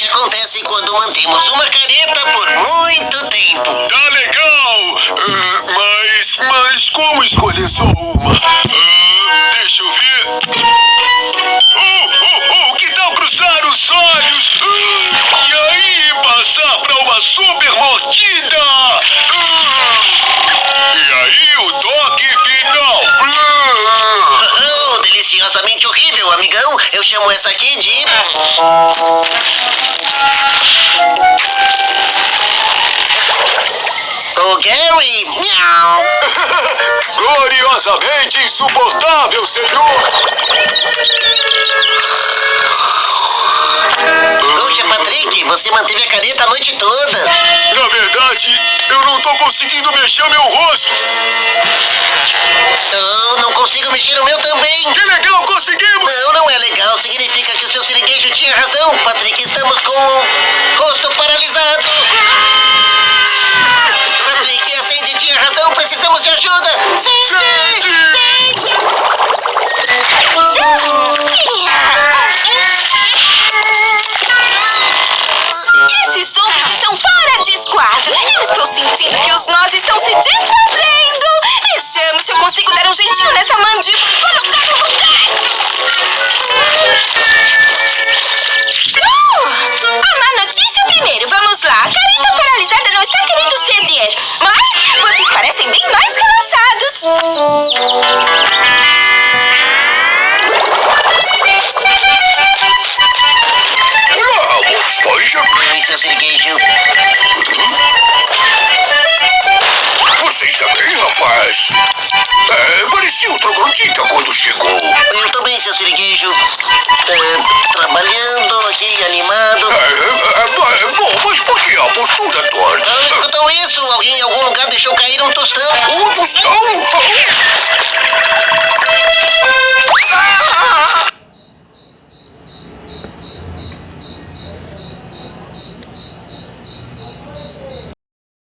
acontece quando mantemos uma careta por muito tempo. Tá legal! Mas como escolher só uma? Deixa eu ver. Que tal cruzar os olhos? E aí passar pra uma super mordida? E aí o toque final. Deliciosamente horrível, amigão. Eu chamo essa aqui de... O Gary. Miau. Gloriosamente insuportável, senhor. Puxa, Patrick, você manteve a careta a noite toda. Na verdade, eu não tô conseguindo mexer o meu rosto. Eu não consigo mexer o meu também. Que legal, conseguimos! Não é legal. Significa que o seu siriguejo tinha razão, Patrick. Estamos com o rosto paralisado. Patrick, a Sandy tinha razão. Precisamos de ajuda. Sandy! Esses zombies estão fora de esquadro. Eu estou sentindo que os nós estão se desfazendo. Vejamos se eu consigo dar um jeitinho nessa mandíbula e colocar no lugar. A má notícia primeiro. Vamos lá. A careta paralisada não está querendo ceder. Mas vocês parecem bem mais relaxados. Oi, seu siriguejo. Você está bem, rapaz? Parecia um troglodita quando chegou. Eu também, seu siriguejo. Trabalhando aqui, animado. Bom, mas por que a postura torta? Escutou isso? Alguém em algum lugar deixou cair um tostão.